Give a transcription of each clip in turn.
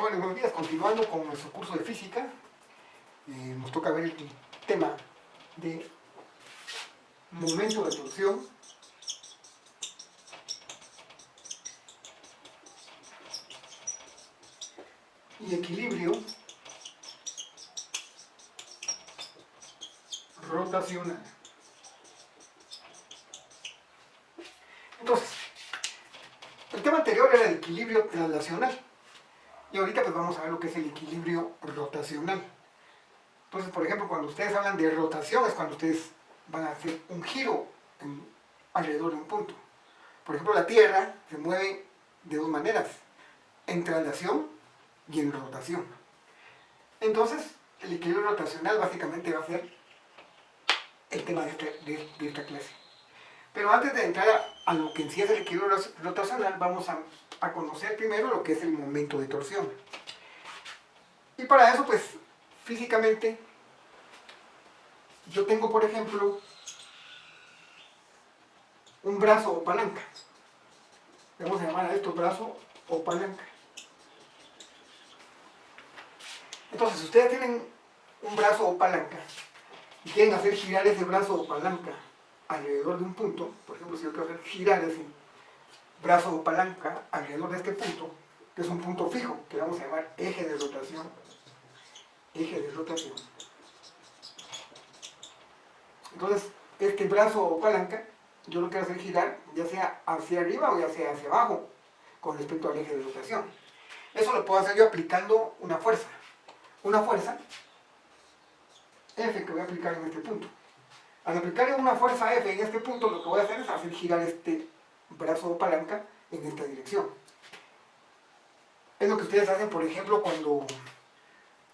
Bueno, buenos días. Continuando con nuestro curso de física, nos toca ver el tema de momento de torsión y equilibrio rotacional. Entonces, el tema anterior era el equilibrio translacional y ahorita pues vamos a ver lo que es el equilibrio rotacional. Entonces, por ejemplo, cuando ustedes hablan de rotación es cuando ustedes van a hacer un giro alrededor de un punto. Por ejemplo, la Tierra se mueve de dos maneras, en traslación y en rotación. Entonces, el equilibrio rotacional básicamente va a ser el tema de esta clase. Pero antes de entrar a lo que en sí es el equilibrio rotacional, vamos a conocer primero lo que es el momento de torsión. Y para eso, pues, físicamente, yo tengo, por ejemplo, un brazo o palanca. Vamos a llamar a esto brazo o palanca. Entonces, si ustedes tienen un brazo o palanca y quieren hacer girar ese brazo o palanca alrededor de un punto, por ejemplo, si yo quiero hacer girar ese brazo o palanca alrededor de este punto, que es un punto fijo, que vamos a llamar eje de rotación, entonces este brazo o palanca yo lo quiero hacer girar ya sea hacia arriba o ya sea hacia abajo con respecto al eje de rotación. Eso lo puedo hacer yo aplicando una fuerza F que voy a aplicar en este punto. Al aplicar una fuerza F en este punto, lo que voy a hacer es hacer girar este brazo o palanca en esta dirección. Es lo que ustedes hacen, por ejemplo, cuando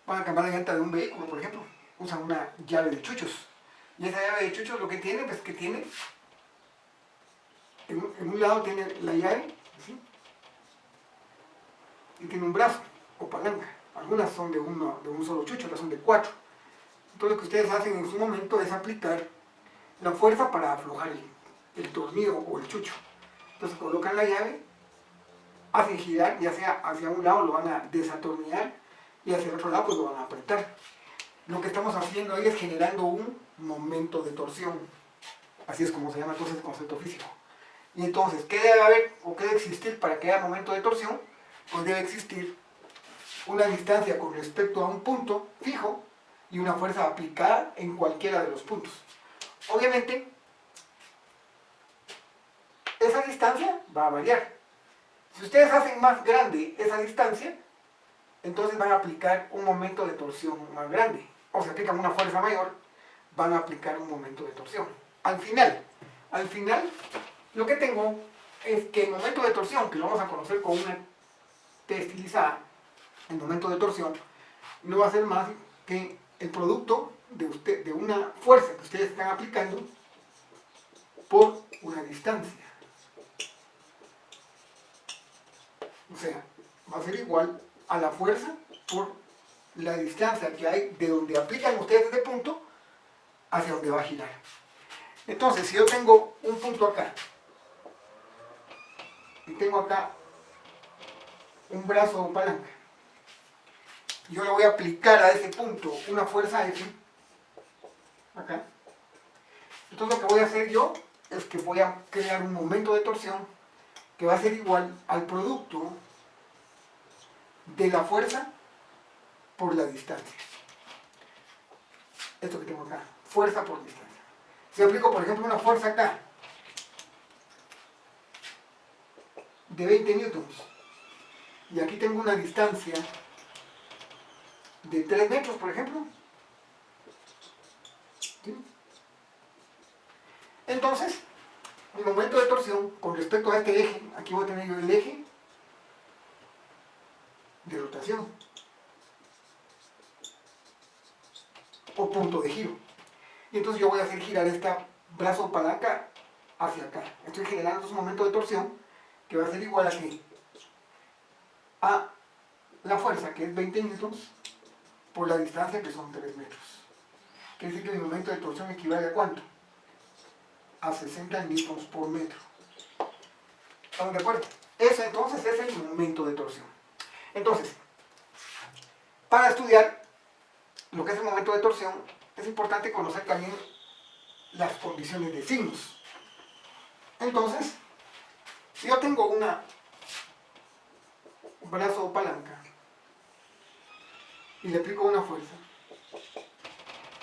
van a cambiar la llanta de un vehículo, por ejemplo. Usan una llave de chuchos. Y esa llave de chuchos lo que tiene, pues que tiene, en un lado tiene la llave, ¿sí? Y tiene un brazo o palanca. Algunas son de un solo chucho, otras son de 4. Entonces lo que ustedes hacen en su momento es aplicar la fuerza para aflojar el tornillo o el chucho. Entonces colocan la llave, hacen girar, ya sea hacia un lado lo van a desatornillar y hacia el otro lado pues lo van a apretar. Lo que estamos haciendo ahí es generando un momento de torsión. Así es como se llama entonces el concepto físico. Y entonces, ¿qué debe haber o qué debe existir para que haya momento de torsión? Pues debe existir una distancia con respecto a un punto fijo y una fuerza aplicada en cualquiera de los puntos. Obviamente, esa distancia va a variar. Si ustedes hacen más grande esa distancia, entonces van a aplicar un momento de torsión más grande. O si aplican una fuerza mayor, van a aplicar un momento de torsión. Al final, lo que tengo es que el momento de torsión, que lo vamos a conocer con una T estilizada, el momento de torsión, no va a ser más que el producto de una fuerza que ustedes están aplicando por una distancia. O sea, va a ser igual a la fuerza por la distancia que hay de donde aplican ustedes ese punto hacia donde va a girar. Entonces, si yo tengo un punto acá y tengo acá un brazo o palanca, yo le voy a aplicar a ese punto una fuerza F acá. Entonces lo que voy a hacer yo es que voy a crear un momento de torsión que va a ser igual al producto de la fuerza por la distancia. Esto que tengo acá, fuerza por distancia. Si aplico, por ejemplo, una fuerza acá de 20 newtons y aquí tengo una distancia de 3 metros, por ejemplo, ¿sí? Entonces, mi momento de torsión con respecto a este eje, aquí voy a tener yo el eje de rotación o punto de giro. Y entonces yo voy a hacer girar este brazo o palanca hacia acá. Estoy generando un momento de torsión que va a ser igual a la fuerza, que es 20 newtons, por la distancia, que son 3 metros. Quiere decir que mi momento de torsión equivale a ¿cuánto? A 60 newtons por metro. ¿Estamos de acuerdo? Ese entonces es el momento de torsión. Entonces, Para estudiar lo que es el momento de torsión, es importante conocer también las condiciones de signos. Entonces, si yo tengo un brazo o palanca y le aplico una fuerza,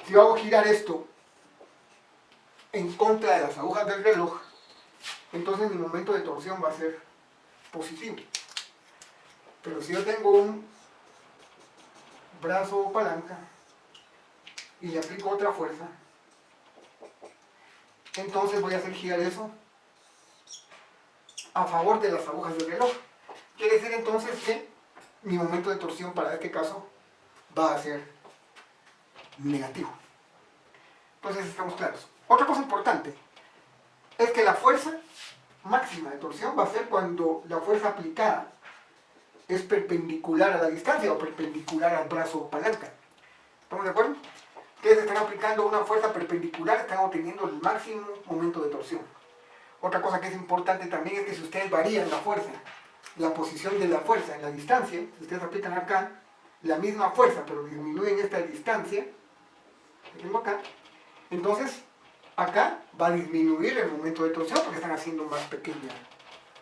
si yo hago girar esto en contra de las agujas del reloj, entonces mi momento de torsión va a ser positivo. Pero si yo tengo un brazo o palanca y le aplico otra fuerza, entonces voy a hacer girar eso a favor de las agujas del reloj. Quiere decir entonces que mi momento de torsión para este caso va a ser negativo. Entonces estamos claros. Otra cosa importante es que la fuerza máxima de torsión va a ser cuando la fuerza aplicada es perpendicular a la distancia o perpendicular al brazo o palanca. ¿Estamos de acuerdo? Ustedes están aplicando una fuerza perpendicular, están obteniendo el máximo momento de torsión. Otra cosa que es importante también es que si ustedes varían la fuerza, la posición de la fuerza en la distancia, si ustedes aplican acá la misma fuerza pero disminuyen esta distancia, que tengo acá, entonces acá va a disminuir el momento de torsión porque están haciendo más pequeña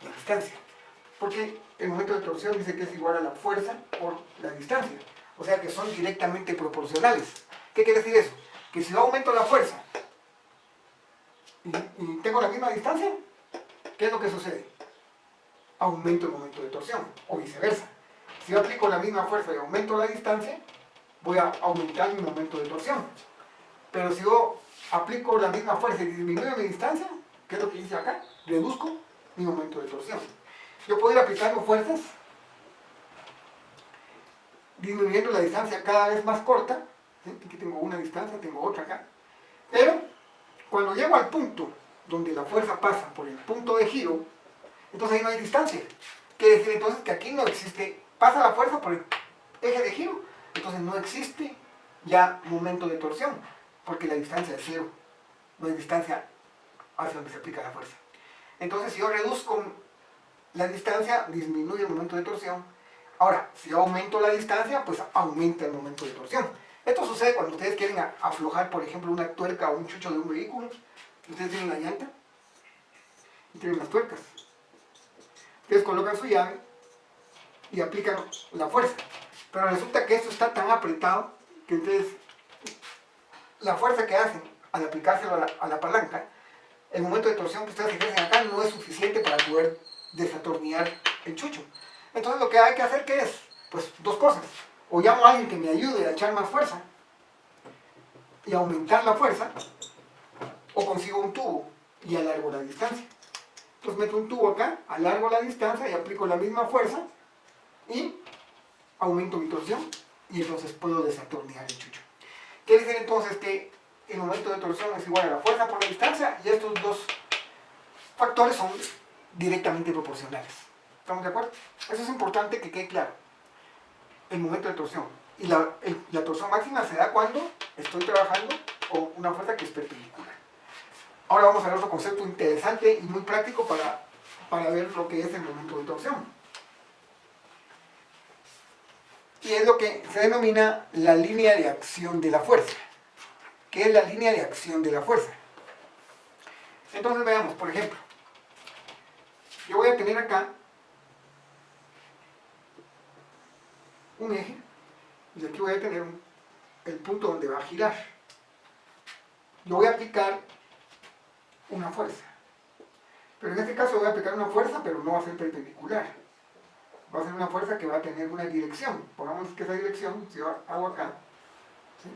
la distancia. Porque el momento de torsión dice que es igual a la fuerza por la distancia. O sea que son directamente proporcionales. ¿Qué quiere decir eso? Que si yo aumento la fuerza y tengo la misma distancia, ¿qué es lo que sucede? Aumento el momento de torsión, o viceversa. Si yo aplico la misma fuerza y aumento la distancia, voy a aumentar mi momento de torsión. Pero si yo aplico la misma fuerza y disminuyo mi distancia, ¿qué es lo que dice acá? Reduzco mi momento de torsión. Yo puedo ir aplicando fuerzas, disminuyendo la distancia cada vez más corta. ¿Sí? Aquí tengo una distancia, tengo otra acá. Pero cuando llego al punto donde la fuerza pasa por el punto de giro, entonces ahí no hay distancia. Quiere decir entonces que aquí no existe, pasa la fuerza por el eje de giro, entonces no existe ya momento de torsión, porque la distancia es cero. No hay distancia hacia donde se aplica la fuerza. Entonces si yo reduzco la distancia, disminuye el momento de torsión. Ahora, si yo aumento la distancia, pues aumenta el momento de torsión. Esto sucede cuando ustedes quieren aflojar, por ejemplo, una tuerca o un chucho de un vehículo. Ustedes tienen la llanta y tienen las tuercas. Ustedes colocan su llave y aplican la fuerza. Pero resulta que esto está tan apretado que entonces la fuerza que hacen al aplicárselo a la palanca, el momento de torsión que ustedes ejercen acá no es suficiente para poder desatornillar el chucho. Entonces lo que hay que hacer, ¿qué es? Pues dos cosas. O llamo a alguien que me ayude a echar más fuerza y aumentar la fuerza, o consigo un tubo y alargo la distancia. Entonces meto un tubo acá, alargo la distancia y aplico la misma fuerza y aumento mi torsión y entonces puedo desatornillar el chucho. Quiere decir entonces que el momento de torsión es igual a la fuerza por la distancia y estos dos factores son directamente proporcionales. ¿Estamos de acuerdo? Eso es importante que quede claro. El momento de torsión. Y la torsión máxima se da cuando estoy trabajando con una fuerza que es perpendicular. Ahora vamos a ver otro concepto interesante y muy práctico para ver lo que es el momento de torsión. Y es lo que se denomina la línea de acción de la fuerza. ¿Qué es la línea de acción de la fuerza? Entonces veamos, por ejemplo, yo voy a tener acá un eje y aquí voy a tener el punto donde va a girar. Yo voy a aplicar una fuerza, pero en este caso voy a aplicar una fuerza, pero no va a ser perpendicular, va a ser una fuerza que va a tener una dirección. Pongamos que esa dirección, si yo hago acá, ¿sí?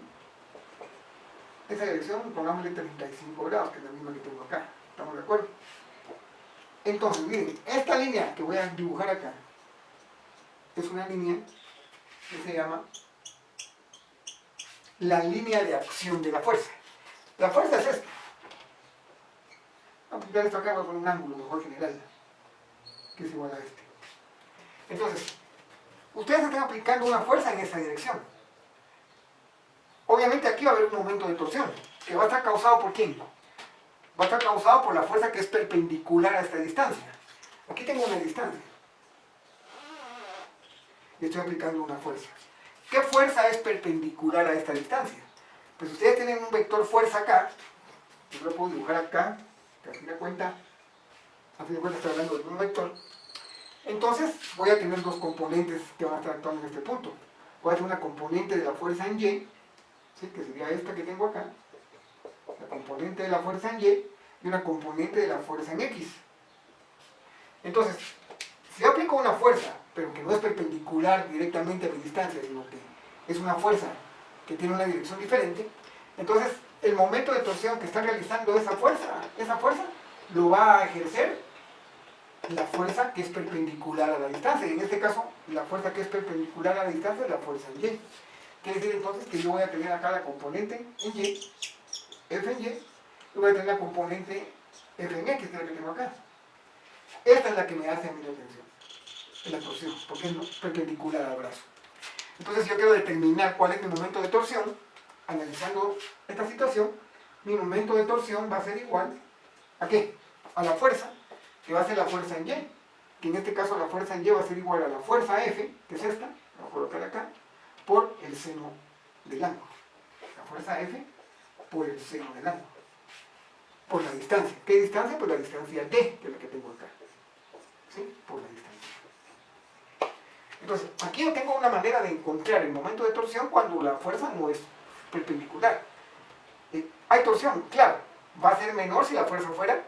Esa dirección, pongámosle 35 grados, que es la misma que tengo acá. ¿Estamos de acuerdo? Entonces, miren, esta línea que voy a dibujar acá es una línea que se llama la línea de acción de la fuerza. La fuerza es esta. Vamos a aplicar esto acá, voy a poner un ángulo mejor general, que es igual a este. Entonces, ustedes están aplicando una fuerza en esa dirección. Obviamente aquí va a haber un momento de torsión, que va a estar causado por ¿quién? Va a estar causado por la fuerza que es perpendicular a esta distancia. Aquí tengo una distancia y estoy aplicando una fuerza. ¿qué fuerza es perpendicular a esta distancia? Pues ustedes tienen un vector fuerza acá, yo lo puedo dibujar acá, que a fin de cuentas estoy hablando de un vector. Entonces voy a tener dos componentes que van a estar actuando en este punto. Voy a tener una componente de la fuerza en Y, ¿sí? Que sería esta que tengo acá, la componente de la fuerza en Y, y una componente de la fuerza en X. Entonces, si yo aplico una fuerza, pero que no es perpendicular directamente a mi distancia, sino que es una fuerza que tiene una dirección diferente, entonces el momento de torsión que está realizando esa fuerza lo va a ejercer la fuerza que es perpendicular a la distancia. Y en este caso, la fuerza que es perpendicular a la distancia es la fuerza en Y. Quiere decir entonces que yo voy a tener acá la componente en Y, F en Y, y voy a tener la componente F en X, que es la que tengo acá. Esta es la que me hace a mí la tensión, la torsión, porque es perpendicular al brazo. Entonces yo quiero determinar cuál es mi momento de torsión. Analizando esta situación, mi momento de torsión va a ser igual ¿a qué? A la fuerza, que va a ser la fuerza en Y, que en este caso la fuerza en Y va a ser igual a la fuerza F, que es esta, la voy a colocar acá, por el seno del ángulo. La fuerza F por el seno del ángulo. Por la distancia. ¿Qué distancia? Pues la distancia D, que es la que tengo acá. ¿Sí? Por la distancia. Entonces, aquí yo tengo una manera de encontrar el momento de torsión cuando la fuerza no es perpendicular. Hay torsión, claro, va a ser menor si la fuerza fuera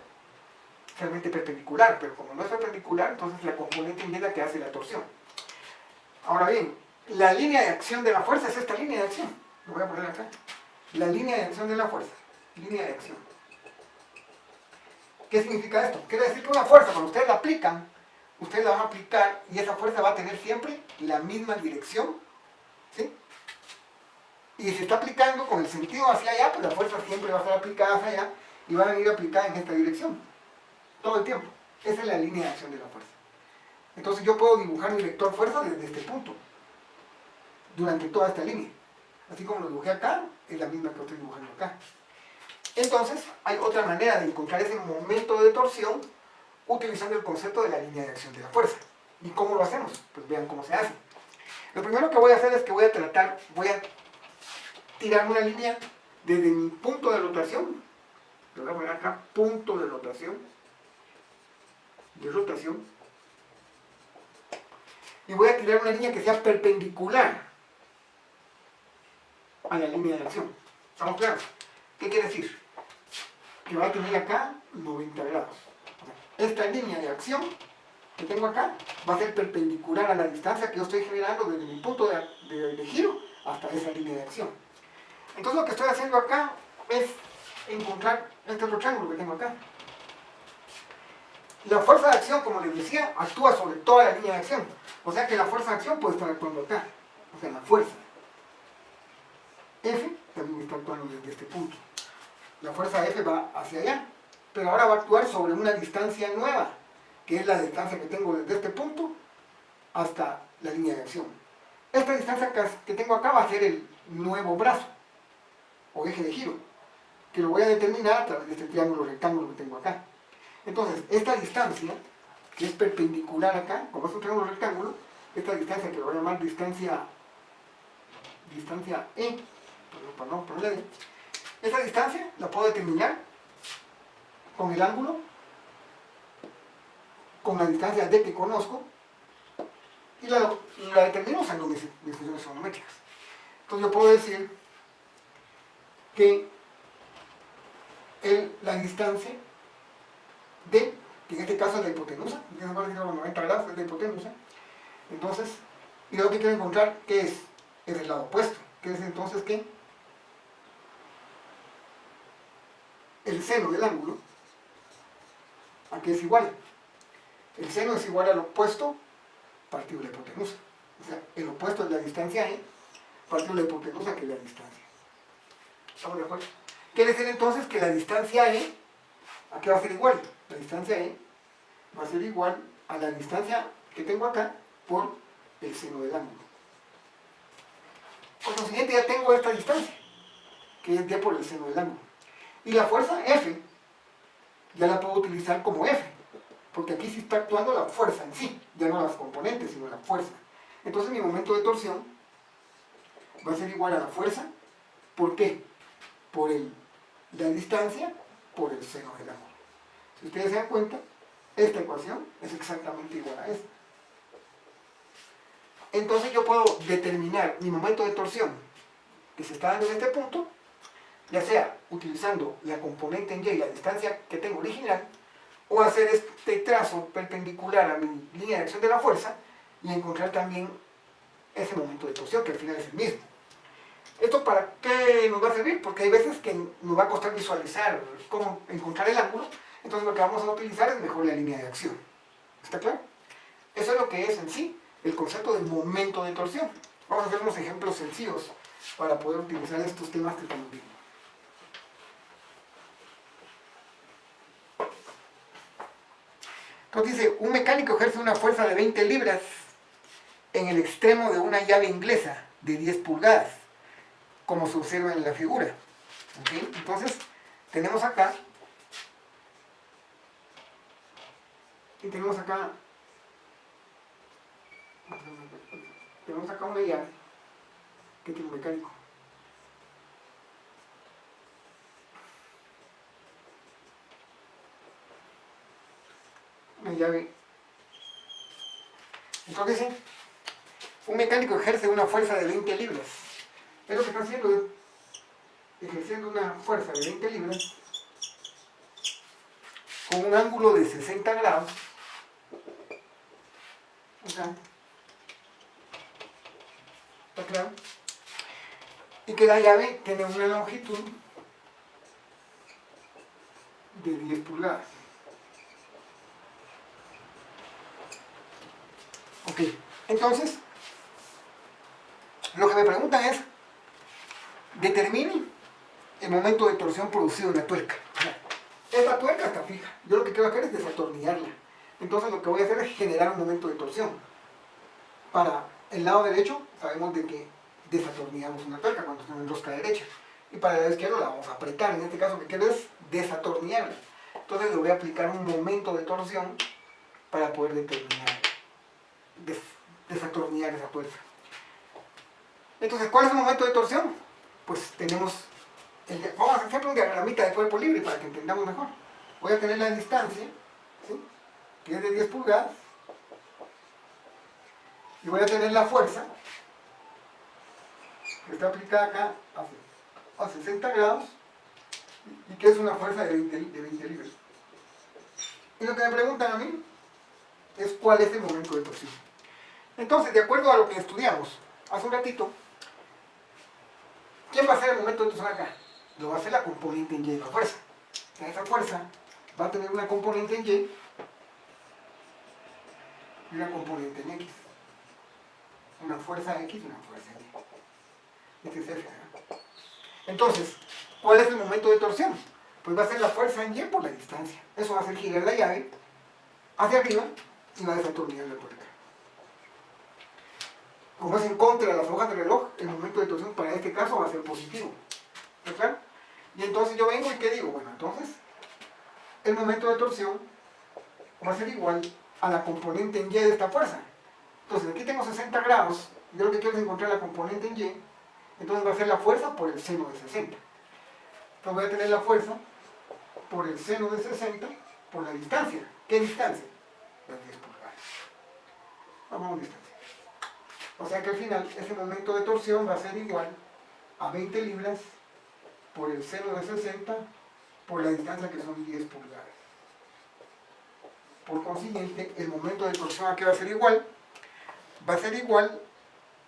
realmente perpendicular, pero como no es perpendicular, entonces la componente en Y es la que hace la torsión. Ahora bien, la línea de acción de la fuerza es esta línea de acción. Lo voy a poner acá. La línea de acción de la fuerza. Línea de acción. ¿Qué significa esto? Quiere decir que una fuerza, cuando ustedes la aplican, ustedes la van a aplicar y esa fuerza va a tener siempre la misma dirección, ¿sí? Y si está aplicando con el sentido hacia allá, pues la fuerza siempre va a estar aplicada hacia allá y va a venir aplicada en esta dirección, todo el tiempo. Esa es la línea de acción de la fuerza. Entonces yo puedo dibujar mi vector fuerza desde este punto, durante toda esta línea. Así como lo dibujé acá, es la misma que estoy dibujando acá. Entonces, hay otra manera de encontrar ese momento de torsión utilizando el concepto de la línea de acción de la fuerza. ¿Y cómo lo hacemos? Pues vean cómo se hace. Lo primero que voy a hacer es que voy a tirar una línea desde mi punto de rotación. Lo voy a poner acá, punto de rotación. Y voy a tirar una línea que sea perpendicular a la línea de acción. ¿Estamos claros? ¿Qué quiere decir? Que va a tener acá 90 grados. Esta línea de acción que tengo acá va a ser perpendicular a la distancia que yo estoy generando desde mi punto de giro hasta esa línea de acción. Entonces lo que estoy haciendo acá es encontrar este otro triángulo que tengo acá. La fuerza de acción, como les decía, actúa sobre toda la línea de acción. O sea que la fuerza de acción puede estar actuando acá. O sea, la fuerza F también está actuando desde este punto. La fuerza F va hacia allá, pero ahora va a actuar sobre una distancia nueva, que es la distancia que tengo desde este punto hasta la línea de acción. Esta distancia que tengo acá va a ser el nuevo brazo, o eje de giro, que lo voy a determinar a través de este triángulo rectángulo que tengo acá. Entonces, esta distancia, que es perpendicular acá, como es un triángulo rectángulo, esta distancia que lo voy a llamar distancia E, para no ponerle, esta distancia la puedo determinar con el ángulo, con la distancia D que conozco, y la determino usando mis funciones trigonométricas. Entonces yo puedo decir que la distancia D, que en este caso es la hipotenusa, que nos va a decir a los 90 grados, es la hipotenusa. Entonces, y luego que quiero encontrar, ¿qué es? Es el lado opuesto. ¿Qué es entonces qué? El seno del ángulo, ¿a qué es igual? El seno es igual al opuesto partido la hipotenusa. O sea, el opuesto es la distancia E, partido la hipotenusa, que es la distancia. ¿Estamos de acuerdo? Quiere decir entonces que la distancia E, ¿a qué va a ser igual? La distancia E va a ser igual a la distancia que tengo acá por el seno del ángulo. Por consiguiente ya tengo esta distancia, que es D por el seno del ángulo. Y la fuerza F, ya la puedo utilizar como F, porque aquí sí está actuando la fuerza en sí, ya no las componentes, sino la fuerza. Entonces mi momento de torsión va a ser igual a la fuerza. ¿Por qué? Por la distancia por el seno del ángulo. Si ustedes se dan cuenta, esta ecuación es exactamente igual a esta. Entonces yo puedo determinar mi momento de torsión que se está dando en este punto, ya sea utilizando la componente en Y y la distancia que tengo original, o hacer este trazo perpendicular a mi línea de acción de la fuerza y encontrar también ese momento de torsión, que al final es el mismo. ¿Esto para qué nos va a servir? Porque hay veces que nos va a costar visualizar cómo encontrar el ángulo, entonces lo que vamos a utilizar es mejor la línea de acción. ¿Está claro? Eso es lo que es en sí el concepto del momento de torsión. Vamos a hacer unos ejemplos sencillos para poder utilizar estos temas que estamos viendo. Entonces dice, un mecánico ejerce una fuerza de 20 libras en el extremo de una llave inglesa de 10 pulgadas, como se observa en la figura. ¿Okay? Entonces, tenemos acá, una llave que tiene un mecánico. Una llave. Entonces dice, un mecánico ejerce una fuerza de 20 libras. Es lo que está haciendo es ejerciendo una fuerza de 20 libras con un ángulo de 60 grados. ¿Está claro? Y que la llave tiene una longitud de 10 pulgadas. Ok, entonces, lo que me preguntan es, determine el momento de torsión producido en la tuerca. Esta tuerca está fija, yo lo que quiero hacer es desatornillarla. Entonces lo que voy a hacer es generar un momento de torsión. Para el lado derecho, sabemos de que desatornillamos una tuerca cuando está en rosca derecha. Y para el lado izquierdo la vamos a apretar. En este caso lo que quiero es desatornillarla. Entonces le voy a aplicar un momento de torsión para poder desatornillar esa tuerca. Entonces, ¿cuál es el momento de torsión? Pues tenemos, vamos a hacer siempre un diagramita de cuerpo libre para que entendamos mejor. Voy a tener la distancia, ¿sí?, que es de 10 pulgadas, y voy a tener la fuerza, que está aplicada acá a 60 grados, y que es una fuerza de 20 libras. Y lo que me preguntan a mí es cuál es el momento de torsión. Entonces, de acuerdo a lo que estudiamos hace un ratito, ¿quién va a ser el momento de torsión acá? Lo va a hacer la componente en Y de la fuerza. Esa fuerza va a tener una componente en Y y una componente en X. Una fuerza X y una fuerza Y. Este es F, ¿no? Entonces, ¿cuál es el momento de torsión? Pues va a ser la fuerza en Y por la distancia. Eso va a hacer girar la llave hacia arriba y va a desatornillar la tuerca. Como es en contra de las hojas de reloj, el momento de torsión para este caso va a ser positivo. ¿Está claro? Y entonces yo vengo y ¿qué digo? Bueno, entonces el momento de torsión va a ser igual a la componente en Y de esta fuerza. Entonces aquí tengo 60 grados, yo lo que quiero es encontrar la componente en Y, entonces va a ser la fuerza por el seno de 60. Entonces voy a tener la fuerza por el seno de 60 por la distancia. ¿Qué distancia? Las 10 pulgadas. Vamos a distancia. O sea que al final ese momento de torsión va a ser igual a 20 libras por el seno de 60 por la distancia que son 10 pulgadas. Por consiguiente, el momento de torsión aquí va a ser igual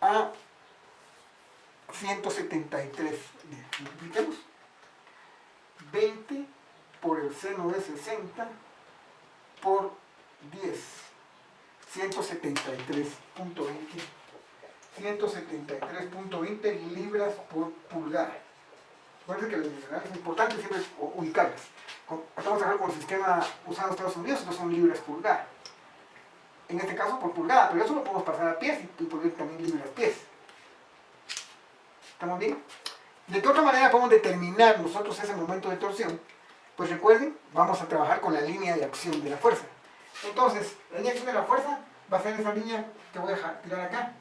a 173. Multipliquemos. 20 por el seno de 60 por 10. 173.20 libras por pulgada. Recuerden que las dimensionales es importante siempre ubicarlas. Estamos hablando con el sistema usado en Estados Unidos, no son libras pulgada. En este caso por pulgada, pero eso lo podemos pasar a pies y poner también libras pies. ¿Estamos bien? ¿De qué otra manera podemos determinar nosotros ese momento de torsión? Pues recuerden, vamos a trabajar con la línea de acción de la fuerza. Entonces, la línea de acción de la fuerza va a ser esa línea que voy a tirar acá.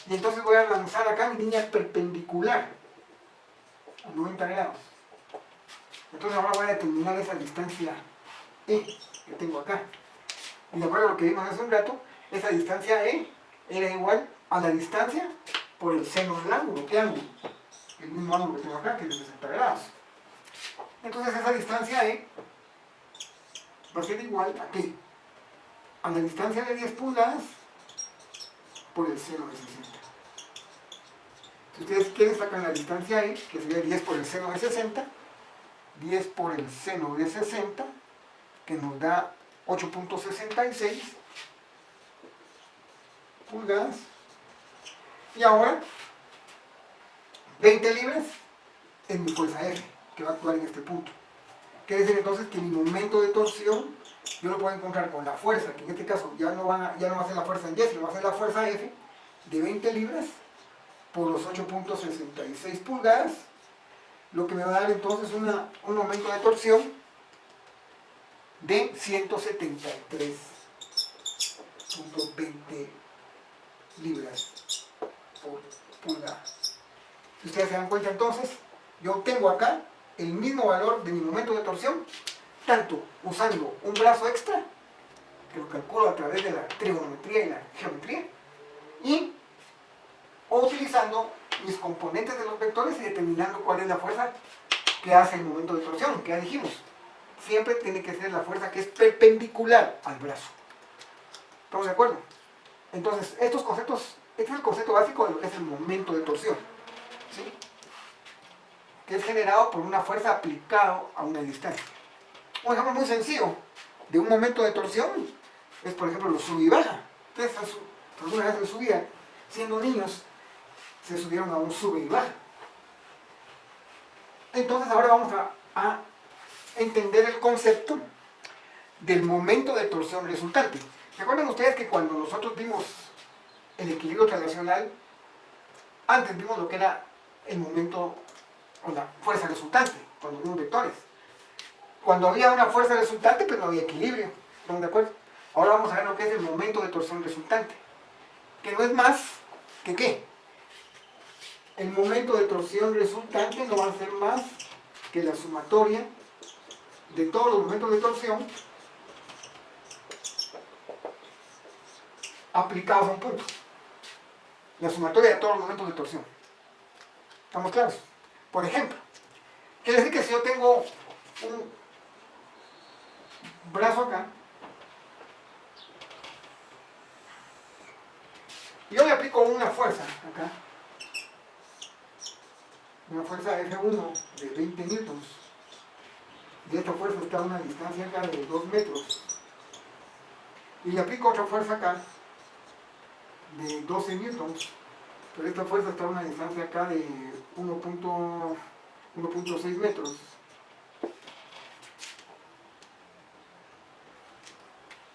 Y entonces voy a lanzar acá mi línea perpendicular a 90 grados. Entonces ahora voy a determinar esa distancia E que tengo acá. Y de acuerdo a lo que vimos hace un rato, esa distancia E era igual a la distancia por el seno del ángulo. ¿Qué ángulo? El mismo ángulo que tengo acá, que es de 60 grados. Entonces esa distancia E va a ser igual a ¿qué? A la distancia de 10 pulgadas por el seno de 60. Si ustedes quieren sacar la distancia E, que sería 10 por el seno de 60, 10 por el seno de 60, que nos da 8.66 pulgadas. Y ahora, 20 libras es mi fuerza F, que va a actuar en este punto. Quiere decir entonces que mi momento de torsión yo lo puedo encontrar con la fuerza, que en este caso ya no va a ser la fuerza en Y, sino va a ser la fuerza F de 20 libras por los 8.66 pulgadas, lo que me va a dar entonces un momento de torsión de 173.20 libras por pulgada. Si ustedes se dan cuenta entonces, yo obtengo acá el mismo valor de mi momento de torsión, tanto usando un brazo extra, que lo calculo a través de la trigonometría y la geometría, o utilizando mis componentes de los vectores y determinando cuál es la fuerza que hace el momento de torsión, que ya dijimos. Siempre tiene que ser la fuerza que es perpendicular al brazo. ¿Estamos de acuerdo? Entonces, estos conceptos, este es el concepto básico de lo que es el momento de torsión, ¿sí? Que es generado por una fuerza aplicada a una distancia. Un ejemplo muy sencillo de un momento de torsión es, por ejemplo, los sub y baja. Ustedes alguna vez se subían, siendo niños, se subieron a un sube y baja. Entonces ahora vamos a entender el concepto del momento de torsión resultante. ¿Se acuerdan ustedes que cuando nosotros vimos el equilibrio traslacional, antes vimos lo que era el momento o la fuerza resultante, cuando vimos vectores? Cuando había una fuerza resultante, pues no había equilibrio. ¿Estamos de acuerdo? Ahora vamos a ver lo que es el momento de torsión resultante, que no es más que ¿qué? El momento de torsión resultante no va a ser más que la sumatoria de todos los momentos de torsión aplicados a un punto. La sumatoria de todos los momentos de torsión. ¿Estamos claros? Por ejemplo, quiere decir que si yo tengo un brazo acá, y yo le aplico una fuerza acá, una fuerza F1 de 20 newtons, y esta fuerza está a una distancia acá de 2 metros, y le aplico otra fuerza acá de 12 newtons, pero esta fuerza está a una distancia acá de 1.6 metros.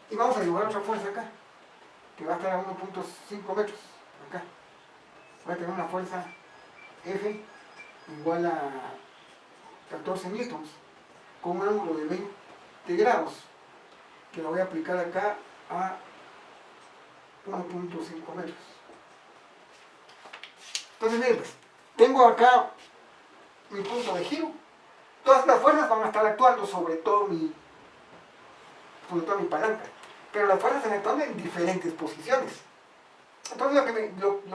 Y vamos a dibujar otra fuerza acá, que va a estar a 1.5 metros, acá. Voy a tener una fuerza F igual a 14 newtons, con un ángulo de 20 grados, que lo voy a aplicar acá a 1.5 metros. Entonces, miren, pues, tengo acá mi punto de giro. Todas las fuerzas van a estar actuando sobre toda mi palanca, pero las fuerzas están actuando en diferentes posiciones. Entonces lo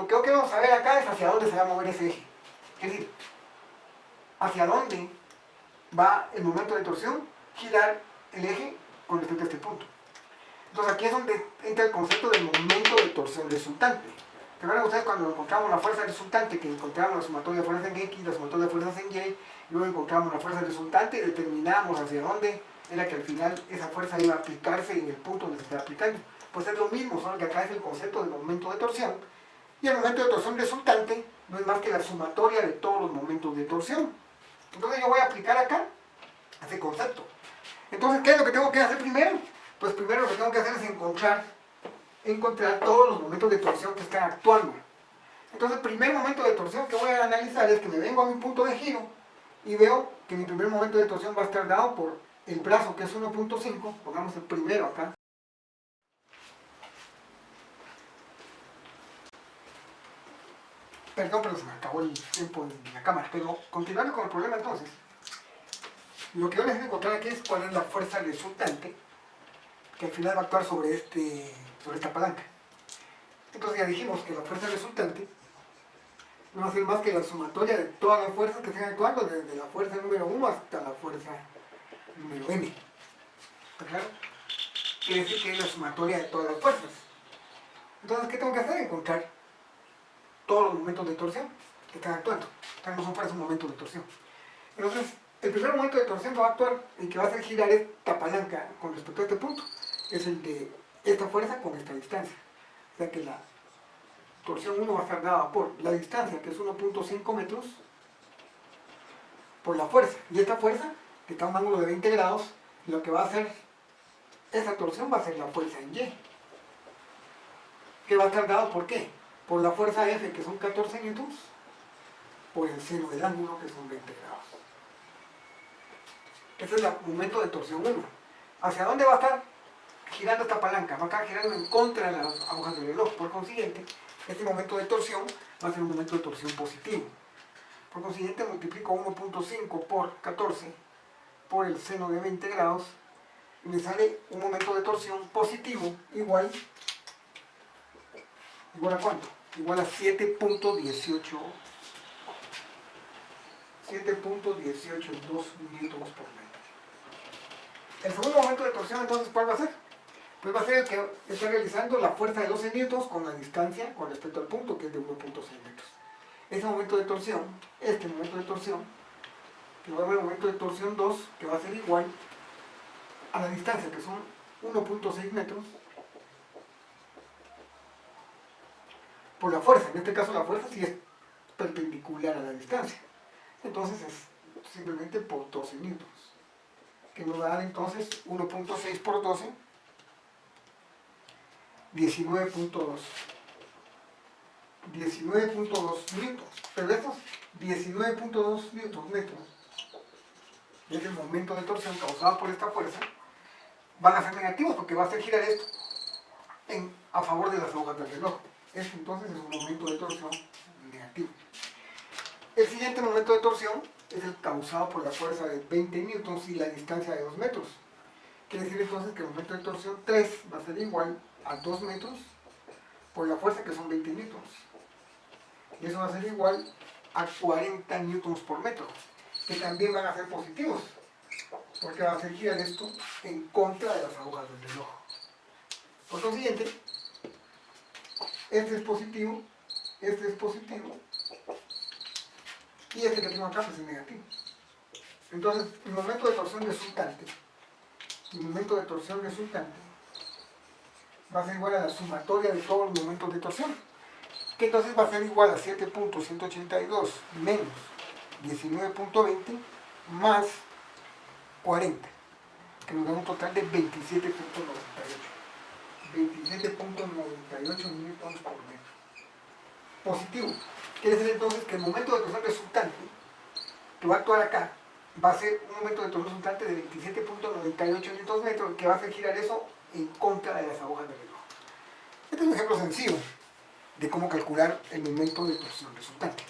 que yo quiero saber acá es hacia dónde se va a mover ese eje. Es decir, hacia dónde va el momento de torsión, girar el eje con respecto a este punto. Entonces aquí es donde entra el concepto del momento de torsión resultante. Recuerden ustedes cuando encontramos la fuerza resultante, que encontramos la sumatoria de fuerzas en X, la sumatoria de fuerzas en Y, luego encontramos la fuerza resultante y determinamos hacia dónde era que al final esa fuerza iba a aplicarse en el punto donde se está aplicando. Pues es lo mismo, solo que acá es el concepto del momento de torsión. Y el momento de torsión resultante no es más que la sumatoria de todos los momentos de torsión. Entonces yo voy a aplicar acá ese concepto. Entonces, ¿qué es lo que tengo que hacer primero? Pues primero lo que tengo que hacer es encontrar todos los momentos de torsión que están actuando. Entonces el primer momento de torsión que voy a analizar es que me vengo a mi punto de giro y veo que mi primer momento de torsión va a estar dado por el brazo, que es 1.5, pongamos el primero acá. Perdón, pero se me acabó el tiempo de la cámara. Pero continuando con el problema entonces, lo que yo necesito encontrar aquí es cuál es la fuerza resultante que al final va a actuar sobre esta palanca. Entonces ya dijimos que la fuerza resultante no va a ser más que la sumatoria de todas las fuerzas que estén actuando, desde la fuerza número 1 hasta la fuerza número n. ¿Está claro? Quiere decir que es la sumatoria de todas las fuerzas. Entonces, ¿qué tengo que hacer? Encontrar todos los momentos de torsión que están actuando. Están son fuerzas un momento de torsión. Entonces, el primer momento de torsión va a actuar y que va a hacer girar esta palanca con respecto a este punto. Es el de esta fuerza con esta distancia. O sea que la torsión 1 va a estar dada por la distancia, que es 1.5 metros, por la fuerza. Y esta fuerza, que está a un ángulo de 20 grados, lo que va a hacer esa torsión va a ser la fuerza en Y. Que va a estar dado por qué? Por la fuerza F, que son 14 newtons, por el seno del ángulo, que son 20 grados. Ese es el momento de torsión 1. ¿Hacia dónde va a estar girando esta palanca? Va a estar girando en contra de las agujas del reloj. Por consiguiente, este momento de torsión va a ser un momento de torsión positivo. Por consiguiente, multiplico 1.5 por 14 por el seno de 20 grados y me sale un momento de torsión positivo igual ¿a cuánto? Igual a 7.18 newtons por metro. El segundo momento de torsión, entonces, ¿cuál va a ser? Pues va a ser el que está realizando la fuerza de 12 newtons con la distancia con respecto al punto, que es de 1.6 metros. Ese momento de torsión, este momento de torsión, que va a haber un momento de torsión 2, que va a ser igual a la distancia, que son 1.6 metros, por la fuerza. En este caso la fuerza sí es perpendicular a la distancia. Entonces es simplemente por 12 newtons. Que nos va a dar entonces 1.6 por 12, 19.2. 19.2 newtons. Pero estos 19.2 newtons metros, y es el momento de torsión causado por esta fuerza, van a ser negativos porque va a hacer girar esto a favor de las agujas del reloj. Este entonces es un momento de torsión negativo. El siguiente momento de torsión es el causado por la fuerza de 20 newtons y la distancia de 2 metros. Quiere decir entonces que el momento de torsión 3 va a ser igual a 2 metros por la fuerza que son 20 newtons. Y eso va a ser igual a 40 newtons por metro, que también van a ser positivos, porque va a hacer girar esto en contra de las agujas del reloj. Por consiguiente, este es positivo, y este que tengo acá pues es negativo. Entonces, el momento de torsión resultante va a ser igual a la sumatoria de todos los momentos de torsión, que entonces va a ser igual a 7.182 menos 19.20 más 40, que nos da un total de 27.98 newtons por metro. Positivo. Quiere decir entonces que el momento de torsión resultante que va a actuar acá va a ser un momento de torsión resultante de 27.98 newtons metros, que va a hacer girar eso en contra de las agujas del reloj. Este es un ejemplo sencillo de cómo calcular el momento de torsión resultante.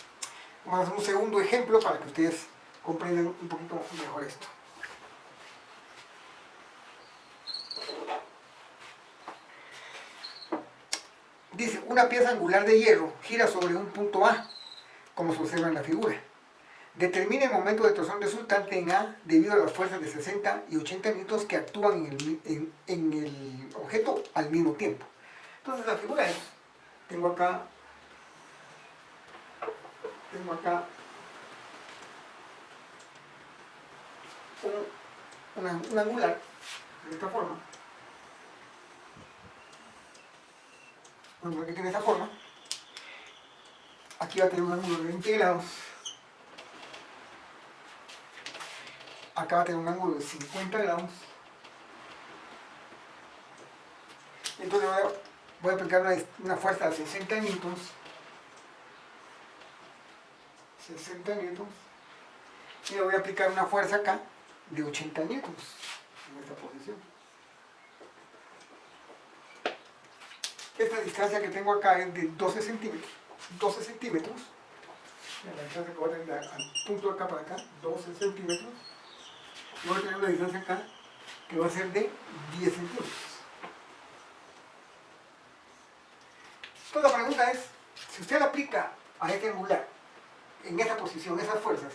Vamos a hacer un segundo ejemplo para que ustedes comprendan un poquito mejor esto. Dice, una pieza angular de hierro gira sobre un punto A, como se observa en la figura. Determina el momento de torsión resultante en A debido a las fuerzas de 60 y 80 newtons que actúan en el objeto al mismo tiempo. Entonces la figura es, tengo acá un angular de esta forma. Bueno, aquí tiene esta forma. Aquí va a tener un ángulo de 20 grados. Acá va a tener un ángulo de 50 grados. Entonces voy a aplicar una fuerza de 60 newtons. 60 newtons. Y le voy a aplicar una fuerza acá de 80 newtons en esta posición. Esta distancia que tengo acá es de 12 centímetros. La distancia que voy a tener al punto de acá para acá, 12 centímetros. Y voy a tener una distancia acá que va a ser de 10 centímetros. Entonces la pregunta es, si usted aplica a este angular en esa posición, esas fuerzas,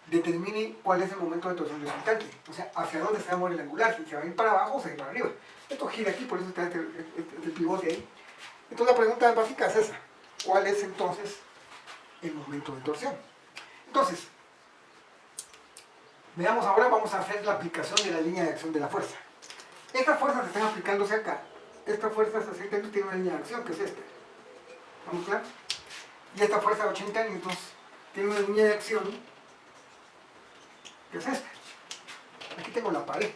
determine cuál es el momento de torsión resultante. O sea, hacia dónde se va a mover el angular, si se va a ir para abajo o se va a ir para arriba. Esto gira aquí, por eso está este pivote ahí. Entonces la pregunta básica es esa. ¿Cuál es entonces el momento de torsión? Entonces, veamos ahora, vamos a hacer la aplicación de la línea de acción de la fuerza. Estas fuerzas están aplicándose acá. Esta fuerza de 60 N tiene una línea de acción, que es esta. ¿Vamos claro? Y esta fuerza de 80 N tiene una línea de acción, que es esta. Aquí tengo la pared.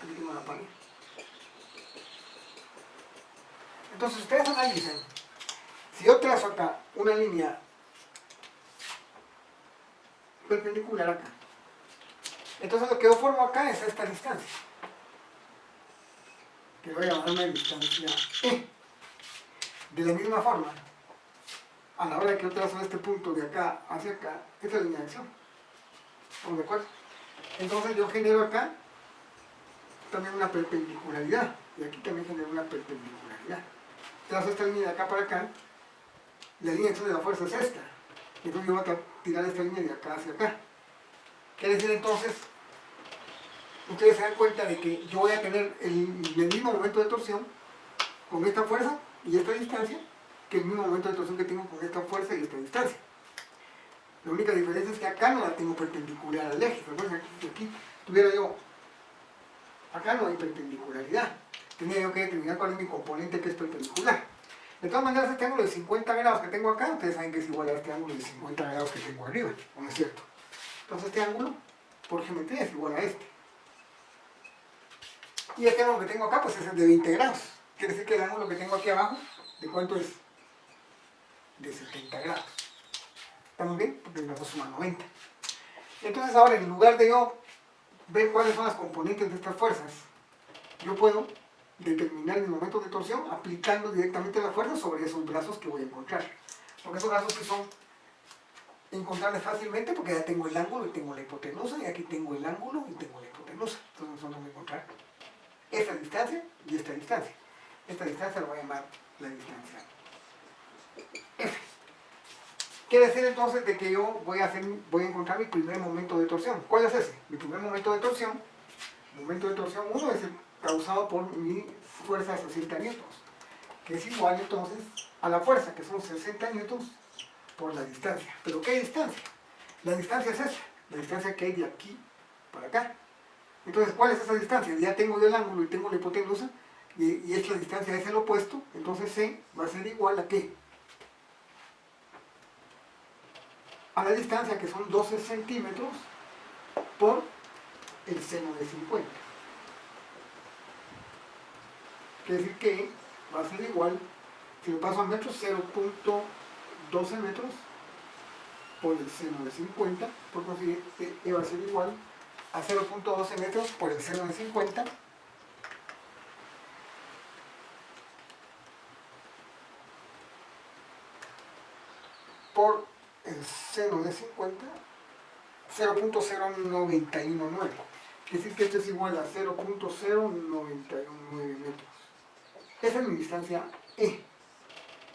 Aquí tengo la pared. Entonces ustedes analicen. Si yo trazo acá una línea perpendicular acá, entonces lo que yo formo acá es esta distancia, que voy a llamar una distancia E. De la misma forma, a la hora de que yo trazo este punto de acá hacia acá, esta es la línea de acción. ¿Estamos de acuerdo? Entonces yo genero acá también una perpendicularidad, y aquí también genero una perpendicularidad. Trazo esta línea de acá para acá, y la línea de acción de la fuerza es esta. Entonces yo voy a tirar esta línea de acá hacia acá. Quiere decir entonces, ustedes se dan cuenta de que yo voy a tener el mismo momento de torsión con esta fuerza y esta distancia, que el mismo momento de torsión que tengo con esta fuerza y esta distancia. La única diferencia es que acá no la tengo perpendicular al eje. Recuerden que aquí tuviera yo, acá no hay perpendicularidad. Tenía yo que determinar cuál es mi componente que es perpendicular. De todas maneras, este ángulo de 50 grados que tengo acá, ustedes saben que es igual a este ángulo de 50 grados que tengo arriba, ¿no es cierto? Entonces este ángulo, por geometría, es igual a este. Y este ángulo que tengo acá, pues es el de 20 grados. Quiere decir que el ángulo que tengo aquí abajo, ¿de cuánto es? De 70 grados. ¿Estamos bien? Porque las dos suman 90. Entonces ahora, en lugar de yo ver cuáles son las componentes de estas fuerzas, yo puedo determinar el momento de torsión aplicando directamente la fuerza sobre esos brazos que voy a encontrar. Porque esos brazos que son encontrables fácilmente porque ya tengo el ángulo y tengo la hipotenusa, y aquí tengo el ángulo y tengo la hipotenusa. Entonces nosotros vamos a encontrar esta distancia y esta distancia. Esta distancia la voy a llamar la distancia F. Quiere decir entonces de que yo voy a encontrar mi primer momento de torsión. ¿Cuál es ese? Mi primer momento de torsión 1 es el causado por mi fuerza de 60 newtons, que es igual entonces a la fuerza, que son 60 newtons por la distancia. ¿Pero qué distancia? La distancia es esta, la distancia que hay de aquí para acá. Entonces, ¿cuál es esa distancia? Ya tengo yo el ángulo y tengo la hipotenusa, y esta distancia es el opuesto, entonces C va a ser igual a ¿qué? A la distancia, que son 12 centímetros por el seno de 50. Quiere decir que va a ser igual, si lo paso a metros, 0.12 metros por el seno de 50, por consiguiente va a ser igual a 0.12 metros por el seno de 50 por el seno de 50, 0.0919. Quiere decir que esto es igual a 0.0919 metros. Esa es mi distancia E.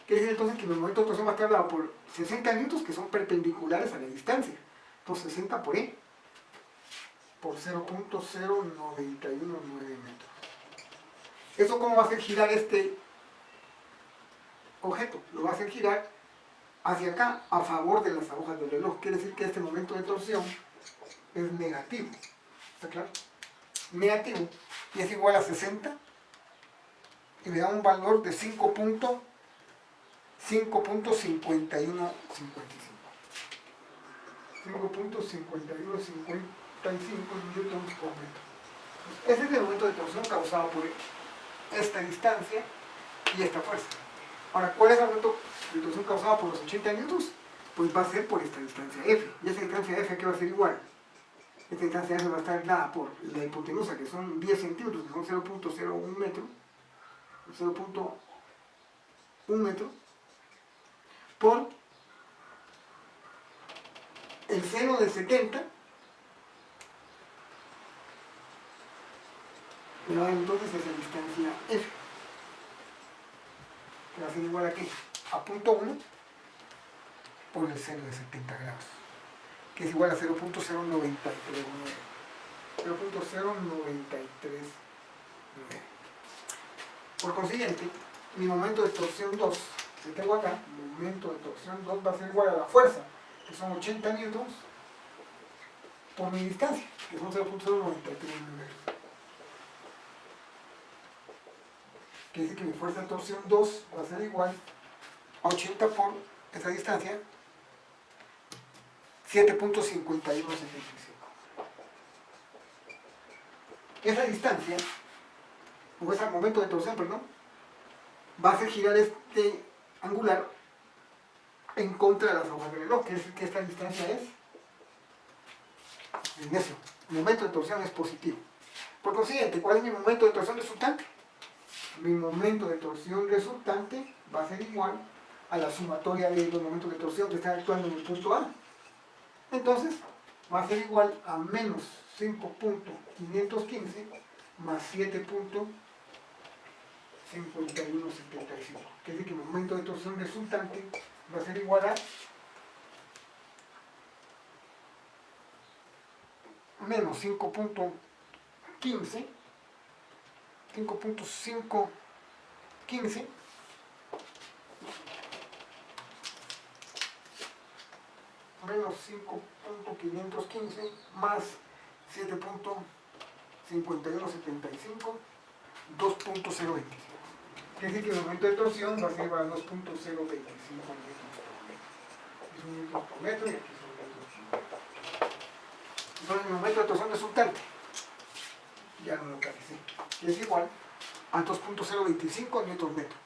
Quiere decir entonces que mi momento de torsión va a estar dado por 60 newtons, que son perpendiculares a la distancia. Entonces 60 por E por 0.0919 metros. ¿Eso cómo va a hacer girar este objeto? Lo va a hacer girar hacia acá a favor de las agujas del reloj. Quiere decir que este momento de torsión es negativo. ¿Está claro? Negativo. Y es igual a 60 y me da un valor de 5.5155 newtons por metro. Ese es el momento de torsión causado por esta distancia y esta fuerza. Ahora, ¿cuál es el momento de torsión causado por los 80 newtons? Pues va a ser por esta distancia F. Y esa distancia F, ¿qué va a ser igual? Esta distancia F va a estar dada por la hipotenusa, que son 10 centímetros, que son 0.01 metros, 0.1 metro, por el 70, me va entonces esa distancia F, que va a ser igual a ¿qué? A punto 1 por el seno de 70 grados, que es igual a 0.0939. 0.0939. Por consiguiente, mi momento de torsión 2, que tengo acá, momento de torsión 2 va a ser igual a la fuerza, que son 80 newtons, por mi distancia, que son 0.0939. Quiere decir que mi fuerza de torsión 2 va a ser igual a 80 por esa distancia, 7.5175. Esa distancia, o ese momento de torsión, perdón, va a hacer girar este angular en contra de las agujas del reloj, quiere decir que esta distancia es en eso. El momento de torsión es positivo. Por consiguiente, ¿cuál es mi momento de torsión resultante? Mi momento de torsión resultante va a ser igual a la sumatoria de los momentos de torsión que están actuando en el punto A. Entonces, va a ser igual a menos 5.515 más 7.5175. Quiere decir que el momento de torsión resultante va a ser igual a menos 5.515 menos 5.515 más 7.5175, 2.025. Quiere decir que el momento de torsión va a ser igual a 2.025 metros por metro. Es un metro por metro y aquí son metros. Entonces el momento de torsión resultante, ya lo localicé, que es igual a 2.025 newton metro.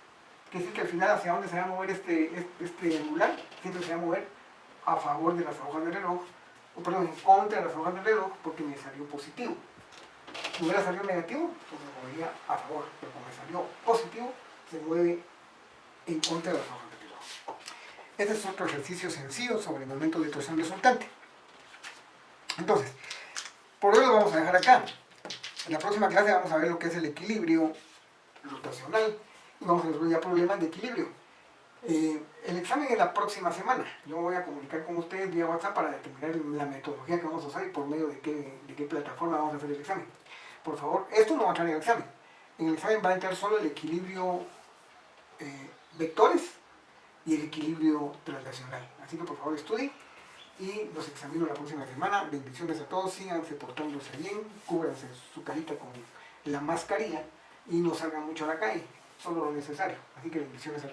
Quiere decir que al final hacia dónde se va a mover este angular, siempre se va a mover a favor de las agujas del reloj, o perdón, en contra de las agujas del reloj, porque me salió positivo. Si hubiera salido negativo, pues me movería a favor, pero como me salió positivo, se mueve en contra de las agujas del reloj. Este es otro ejercicio sencillo sobre el momento de torsión resultante. Entonces, por hoy lo vamos a dejar acá. En la próxima clase vamos a ver lo que es el equilibrio rotacional y vamos a resolver ya problemas de equilibrio. El examen es la próxima semana. Yo me voy a comunicar con ustedes vía WhatsApp para determinar la metodología que vamos a usar y por medio de qué plataforma vamos a hacer el examen. Por favor, esto no va a entrar en el examen. En el examen va a entrar solo el equilibrio vectores y el equilibrio translacional. Así que por favor estudien y los examino la próxima semana. Bendiciones a todos, síganse portándose bien, cúbranse su carita con la mascarilla y no salgan mucho a la calle, solo lo necesario. Así que bendiciones a todos.